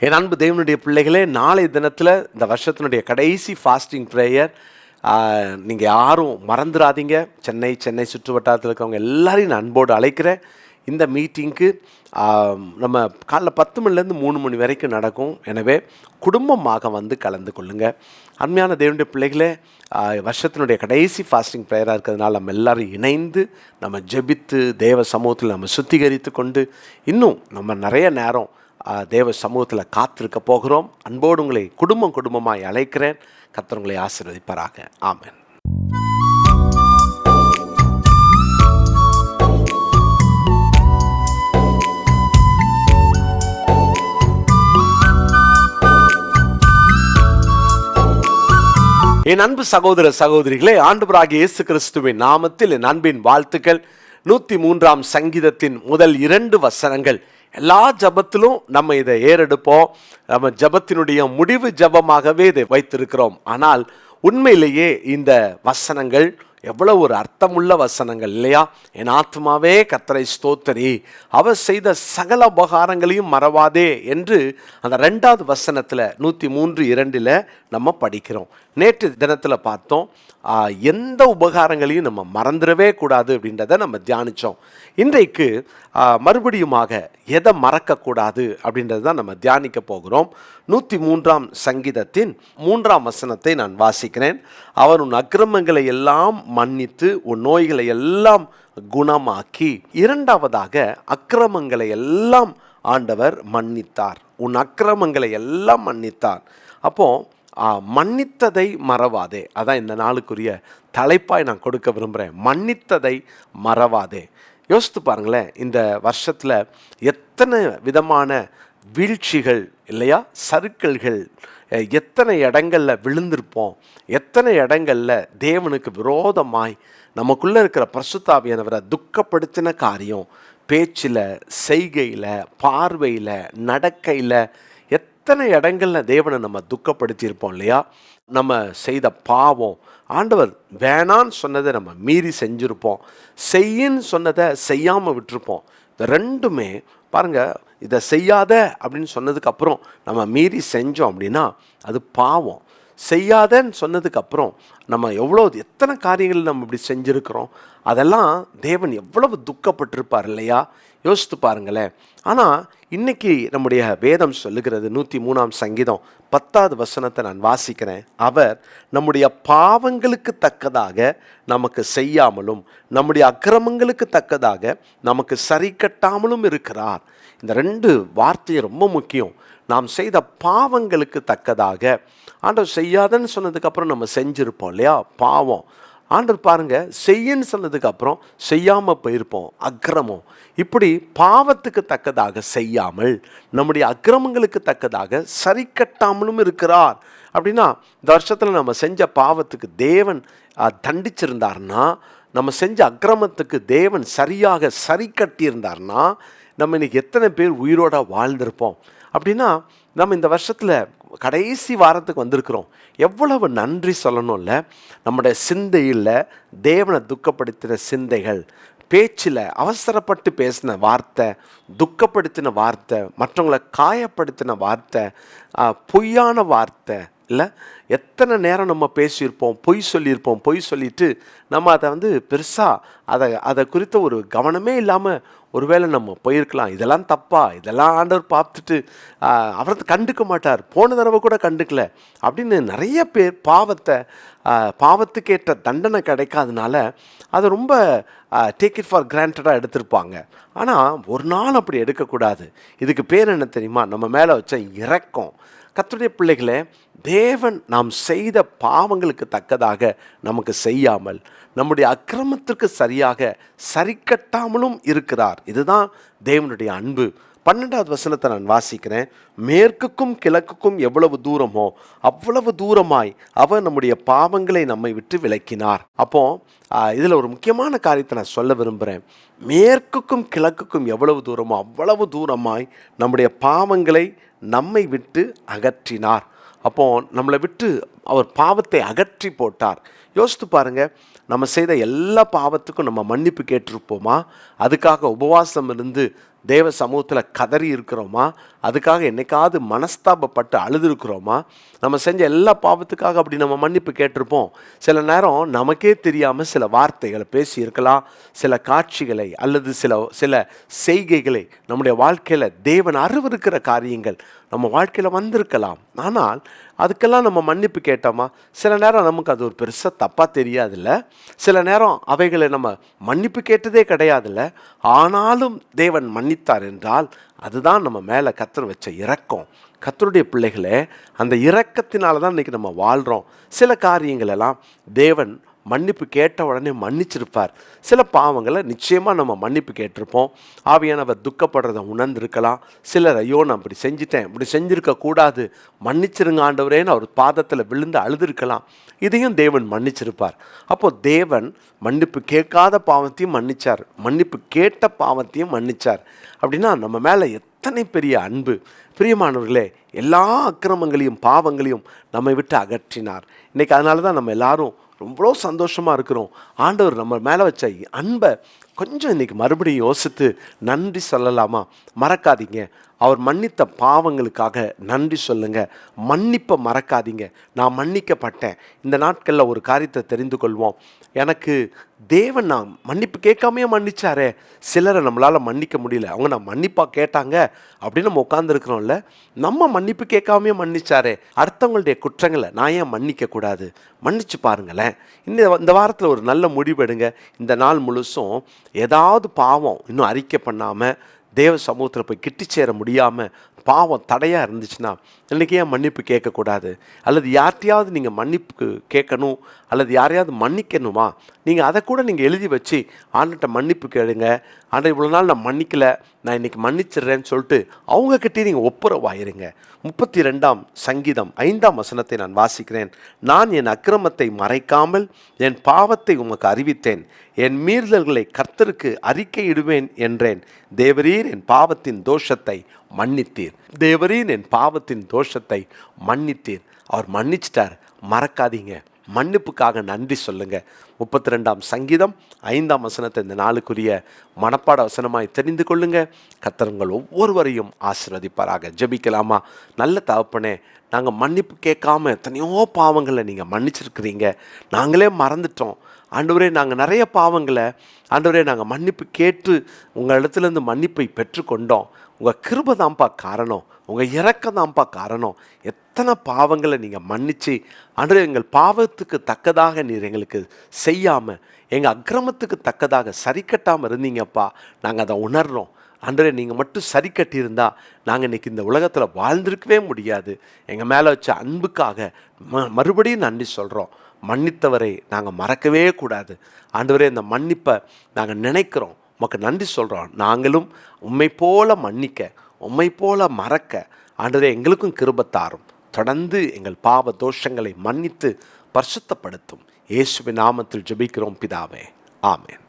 என் அன்பு தேவனுடைய பிள்ளைகளே, நாளை தினத்தில் இந்த வருஷத்தினுடைய கடைசி ஃபாஸ்டிங் ப்ரேயர். நீங்கள் யாரும் மறந்துடாதீங்க. சென்னை சுற்று வட்டாரத்தில் இருக்கிறவங்க எல்லாரையும் நான் அன்போடு அழைக்கிறேன். இந்த மீட்டிங்க்கு நம்ம காலைல 10 மணிலேருந்து 3 மணி வரைக்கும் நடக்கும். எனவே குடும்பமாக வந்து கலந்து கொள்ளுங்கள். அருமையான தேவனுடைய பிள்ளைகளே, வருஷத்தினுடைய கடைசி ஃபாஸ்டிங் ப்ரேயராக இருக்கிறதுனால நம்ம எல்லோரும் இணைந்து நம்ம ஜெபித்து தேவ சமூகத்தில் நம்ம சுத்திகரித்து கொண்டு இன்னும் நம்ம நிறைய நேரம் தேவ சமூகத்தில் காத்திருக்க போகிறோம். அன்போடு உங்களை குடும்பமாய் அழைக்கிறேன். கர்த்தர் உங்களை ஆசீர்வதிப்பாராக. ஆமென். என் அன்பு சகோதர சகோதரிகளே, ஆண்டவராகிய இயேசு கிறிஸ்துவின் நாமத்தில் என் அன்பின் வாழ்த்துக்கள். 103ஆம் சங்கீதத்தின் முதல் 2 வசனங்கள். எல்லா ஜபத்திலும் நம்ம இதை ஏறெடுப்போம். நம்ம ஜபத்தினுடைய முடிவு ஜபமாகவே இதை வைத்திருக்கிறோம். ஆனால் உண்மையிலேயே இந்த வசனங்கள் எவ்வளவு ஒரு அர்த்தமுள்ள வசனங்கள் இல்லையா? என் ஆத்மாவே கர்த்தரை ஸ்தோத்தரி, அவர் செய்த சகல உபகாரங்களையும் மறவாதே என்று அந்த 2வது வசனத்தில் 103:2 நம்ம படிக்கிறோம். நேற்று தினத்தில் பார்த்தோம், எந்த உபகாரங்களையும் நம்ம மறந்துடவே கூடாது அப்படின்றத நம்ம தியானித்தோம். இன்றைக்கு மறுபடியுமாக எதை மறக்கக்கூடாது அப்படின்றது தான் நம்ம தியானிக்க போகிறோம். 103ஆம் சங்கீதத்தின் 3ஆம் வசனத்தை நான் வாசிக்கிறேன். அவர் உன் அக்கிரமங்களை எல்லாம் மன்னித்து உன் நோய்களை எல்லாம் குணமாக்கி. 2வதாக அக்கிரமங்களை எல்லாம் ஆண்டவர் மன்னித்தார். உன் அக்கிரமங்களை எல்லாம் மன்னித்தார். அப்போ மன்னித்ததை மறவாதே, அதான் இந்த நாளுக்குரிய தலைப்பாய் நான் கொடுக்க விரும்புகிறேன். மன்னித்ததை மறவாதே. யோசித்து பாருங்களேன், இந்த வருஷத்தில் எத்தனை விதமான வீழ்ச்சிகள் இல்லையா, சறுக்கல்கள், எத்தனை இடங்களில் விழுந்திருப்போம், எத்தனை இடங்களில் தேவனுக்கு விரோதமாய் நமக்குள்ளே இருக்கிற பரிசுத்த ஆவியானவரை துக்கப்படுத்தின காரியம், பேச்சில், செய்கையில், பார்வையில், நடக்கையில், எத்தனை இடங்களில் தேவனை நம்ம துக்கப்படுத்தியிருப்போம் இல்லையா? நம்ம செய்த பாவம், ஆண்டவர் வேணான்னு சொன்னதை நம்ம மீறி செஞ்சுருப்போம், செய்யின்னு சொன்னதை செய்யாமல் விட்டுருப்போம். இந்த ரெண்டுமே பாருங்கள், இதை செய்யாத அப்படின்னு சொன்னதுக்கப்புறம் நம்ம மீறி செஞ்சோம் அப்படின்னா அது பாவம். செய்யாதன்னு சொன்னதுக்கப்புறம் நம்ம எத்தனை காரியங்கள் நம்ம இப்படி செஞ்சுருக்கிறோம், அதெல்லாம் தேவன் எவ்வளவு துக்கப்பட்டிருப்பார் இல்லையா? யோசித்து பாருங்களேன். ஆனால் இன்னைக்கு நம்முடைய வேதம் சொல்லுகிறது, 103ஆம் சங்கீதம் 10வது வசனத்தை நான் வாசிக்கிறேன். அவர் நம்முடைய பாவங்களுக்கு தக்கதாக நமக்கு செய்யாமலும் நம்முடைய அக்கிரமங்களுக்கு தக்கதாக நமக்கு சரி கட்டாமலும் இருக்கிறார். இந்த 2 வார்த்தையும் ரொம்ப முக்கியம். நாம் செய்த பாவங்களுக்கு தக்கதாக, ஆண்டவர் செய்யாதன்னு சொன்னதுக்கப்புறம் நம்ம செஞ்சுருப்போம் இல்லையா, பாவம். ஆண்டவர் பாருங்க, செய்யன்னு சொன்னதுக்கப்புறம் செய்யாமல் போயிருப்போம், அக்கிரமம். இப்படி பாவத்துக்கு தக்கதாக செய்யாமல் நம்முடைய அக்கிரமங்களுக்கு தக்கதாக சரி கட்டாமலும் இருக்கிறார். அப்படின்னா இந்த வருஷத்தில் நம்ம செஞ்ச பாவத்துக்கு தேவன் தண்டிச்சிருந்தார்னா, நம்ம செஞ்ச அக்கிரமத்துக்கு தேவன் சரியாக சரி கட்டியிருந்தார்னா, நம்ம இன்னைக்கு எத்தனை பேர் உயிரோட வாழ்ந்திருப்போம்? அப்படின்னா நம்ம இந்த வருஷத்தில் கடைசி வாரத்துக்கு வந்திருக்கிறோம். எவ்வளவு நன்றி சொல்லணும்ல. நம்முடைய சிந்தையில் தேவனை துக்கப்படுத்தின சிந்தைகள், பேச்சில் அவசரப்பட்டு பேசின வார்த்தை, துக்கப்படுத்தின வார்த்தை, மற்றவங்களை காயப்படுத்தின வார்த்தை, பொய்யான வார்த்தை இல்லை, எத்தனை நேரம் நம்ம பேசியிருப்போம், பொய் சொல்லிட்டு நம்ம அதை பெருசாக அதை குறித்த ஒரு கவனமே இல்லாமல் ஒருவேளை நம்ம போயிருக்கலாம். இதெல்லாம் தப்பா, இதெல்லாம் ஆண்டவர் பார்த்துட்டு அவர் கண்டுக்க மாட்டார், போன தடவை கூட கண்டுக்கல அப்படின்னு நிறைய பேர் பாவத்துக்கேற்ற தண்டனை கிடைக்காதனால அதை ரொம்ப டேக் இட் ஃபார் கிராண்டடாக எடுத்திருப்பாங்க. ஆனால் ஒரு நாள் அப்படி எடுக்கக்கூடாது. இதுக்கு பேர் என்ன தெரியுமா? நம்ம மேலே வச்ச இரக்கம். கர்த்தருடைய பிள்ளைகளே, தேவன் நாம் செய்த பாவங்களுக்கு தக்கதாக நமக்கு செய்யாமல் நம்முடைய அக்கிரமத்திற்கு சரியாக சரி கட்டாமலும் இருக்கிறார். இதுதான் தேவனுடைய அன்பு. 12வது வசனத்தை நான் வாசிக்கிறேன். மேற்குக்கும் கிழக்குக்கும் எவ்வளவு தூரமோ அவ்வளவு தூரமாய் அவர் நம்முடைய பாவங்களை நம்மை விட்டு விலக்கினார். அப்போ இதில் ஒரு முக்கியமான காரியத்தை நான் சொல்ல விரும்புகிறேன். மேற்குக்கும் கிழக்குக்கும் எவ்வளவு தூரமோ அவ்வளவு தூரமாய் நம்முடைய பாவங்களை நம்மை விட்டு அகற்றினார். அப்போ நம்மளை விட்டு அவர் பாவத்தை அகற்றி போட்டார். யோசித்து பாருங்க, நம்ம செய்த எல்லா பாவத்துக்கும் நம்ம மன்னிப்பு கேட்டிருப்போமா? அதுக்காக உபவாசம் இருந்து தேவ சமூகத்தில் கதறி இருக்கிறோமா? அதுக்காக என்னைக்காவது மனஸ்தாபப்பட்டு அழுதுருக்கிறோமா? நம்ம செஞ்ச எல்லா பாவத்துக்காக அப்படி நம்ம மன்னிப்பு கேட்டிருப்போம். சில நேரம் நமக்கே தெரியாமல் சில வார்த்தைகளை பேசியிருக்கலாம், சில காட்சிகளை அல்லது சில செய்கைகளை நம்முடைய வாழ்க்கையில் தேவன் அருவருக்கிற காரியங்கள் நம்ம வாழ்க்கையில் வந்திருக்கலாம். ஆனால் அதுக்கெல்லாம் நம்ம மன்னிப்பு கேட்டோமா? சில நேரம் நமக்கு அது ஒரு பெருசாக தப்பாக தெரியாதுல்ல. சில நேரம் அவைகளை நம்ம மன்னிப்பு கேட்டதே கிடையாதுல்ல. ஆனாலும் தேவன் மன்னித்தார் என்றால் அதுதான் நம்ம மேலே கர்த்தர் வச்ச இரக்கம். கர்த்தருடைய பிள்ளைகளே, அந்த இரக்கத்தினால தான் இன்றைக்கி நம்ம வாழ்கிறோம். சில காரியங்களெல்லாம் தேவன் மன்னிப்பு கேட்ட உடனே மன்னிச்சிருப்பார். சில பாவங்களை நிச்சயமாக நம்ம மன்னிப்பு கேட்டிருப்போம். ஆவியானவர் துக்கப்படுறதை உணர்ந்திருக்கலாம். சிலர் ஐயோ நான் இப்படி செஞ்சிட்டேன், இப்படி செஞ்சுருக்கக்கூடாது, மன்னிச்சிருங்க ஆண்டவரேன்னு அவர் பாதத்தில் விழுந்து அழுதுருக்கலாம். இதையும் தேவன் மன்னிச்சிருப்பார். அப்போது தேவன் மன்னிப்பு கேட்காத பாவத்தையும் மன்னிச்சார், மன்னிப்பு கேட்ட பாவத்தையும் மன்னிச்சார். அப்படின்னா நம்ம மேலே எத்தனை பெரிய அன்பு! பிரியமானவர்களே, எல்லா அக்கிரமங்களையும் பாவங்களையும் நம்மை விட்டு அகற்றினார். இன்றைக்கி அதனால தான் நம்ம எல்லாரும் ரொம்ப சந்தோஷமாக இருக்கிறோம். ஆண்டவர் நம்ம மேலே வச்ச அன்பை கொஞ்சம் இன்றைக்கி மறுபடியும் யோசித்து நன்றி சொல்லலாமா? மறக்காதீங்க, அவர் மன்னித்த பாவங்களுக்காக நன்றி சொல்லுங்கள். மன்னிப்பை மறக்காதீங்க. நான் மன்னிக்கப்பட்டேன். இந்த நாட்களில் ஒரு காரியத்தை தெரிந்து கொள்வோம். எனக்கு தேவன் நான் மன்னிப்பு கேட்காமையே மன்னிச்சாரே. சிலரை நம்மளால் மன்னிக்க முடியல, அவங்க நான் மன்னிப்பாக கேட்டாங்க அப்படின்னு நம்ம உட்காந்துருக்குறோம்ல. நம்ம மன்னிப்பு கேட்காமையே மன்னிச்சாரே. அடுத்தவங்களுடைய குற்றங்களை நான் ஏன் மன்னிக்கக்கூடாது? மன்னிச்சு பாருங்களேன். இந்த வாரத்தில் ஒரு நல்ல முடிவெடுங்க. இந்த நாள் முழுசும் ஏதாவது பாவம் இன்னும் அறிக்கை பண்ணாமல் தேவ சமூகத்தில் போய் கிட்டி சேர முடியாமல் பாவம் தடையாக இருந்துச்சுன்னா இன்றைக்கி ஏன் மன்னிப்பு கேட்கக்கூடாது? அல்லது யார்கிட்டையாவது நீங்கள் மன்னிப்பு கேட்கணும் அல்லது யாரையாவது மன்னிக்கணுமா? நீங்கள் அதை கூட நீங்கள் எழுதி வச்சு ஆண்டுகிட்ட மன்னிப்பு கேளுங்க. ஆண்டு இவ்வளோ நாள் நான் மன்னிக்கலை, நான் இன்றைக்கி மன்னிச்சிடுறேன்னு சொல்லிட்டு அவங்கக்கிட்டே நீங்கள் ஒப்புரவாயிருங்க. 32ஆம் சங்கீதம் 5ஆம் வசனத்தை நான் வாசிக்கிறேன். நான் என் அக்கிரமத்தை மறைக்காமல் என் பாவத்தை உமக்கு அறிவித்தேன், என் மீறுதல்களை கர்த்தருக்கு அறிக்கையிடுவேன் என்றேன். தேவரீர் என் பாவத்தின் தோஷத்தை மன்னித்தீர். தேவரீர் என் பாவத்தின் தோஷத்தை மன்னித்தீர். அவர் மன்னிச்சிட்டார். மறக்காதீங்க. மன்னிப்புக்காக நன்றி சொல்லுங்க. 32ஆம் சங்கீதம் 5ஆம் வசனத்தை இந்த நாளுக்குரிய மனப்பாட வசனமாய் தெரிந்து கொள்ளுங்க. கர்த்தர் உங்கள் ஒவ்வொருவரையும் ஆசீர்வதிப்பாராக. ஜெபிக்கலாமா? நல்ல தகப்பனே, நாங்கள் மன்னிப்பு கேட்காம எத்தனையோ பாவங்களை நீங்கள் மன்னிச்சிருக்கிறீங்க. நாங்களே மறந்துட்டோம் ஆண்டவரே. நாங்கள் நிறைய பாவங்களை ஆண்டவரே நாங்கள் மன்னிப்பு கேட்டு உங்கள் இடத்துலேருந்து மன்னிப்பை பெற்றுக்கொண்டோம். உங்கள் கிருபை தான்ப்பா காரணம், உங்கள் இரக்கம் தான்ப்பா காரணம். எத்தனை பாவங்களை நீங்கள் மன்னித்து ஆண்டவரே எங்கள் பாவத்துக்கு தக்கதாக நீர் எங்களுக்கு செய்யாமல், எங்கள் அக்கிரமத்துக்கு தக்கதாக சரி கட்டாமல் இருந்தீங்கப்பா. நாங்கள் அதை உணர்கிறோம். ஆண்டவரே, நீங்கள் மட்டும் சரி கட்டியிருந்தா நாங்கள் இன்றைக்கி இந்த உலகத்தில் வாழ்ந்திருக்கவே முடியாது. எங்கள் மேலே வச்ச அன்புக்காக மறுபடியும் நன்றி சொல்கிறோம். மன்னித்தவரை நாங்கள் மறக்கவே கூடாது. ஆண்டவரே, இந்த மன்னிப்பை நாங்கள் நினைக்கிறோம், உமக்கு நன்றி சொல்கிறோம். நாங்களும் உம்மை போல மன்னிக்க, உம்மை போல மறக்க ஆண்டவரே எங்களுக்கும் கிருபை தாரும். தொடர்ந்து எங்கள் பாவ தோஷங்களை மன்னித்து பரிசுத்தப்படுத்தும். இயேசுவின் நாமத்தில் ஜெபிக்கிறோம் பிதாவே, ஆமென்.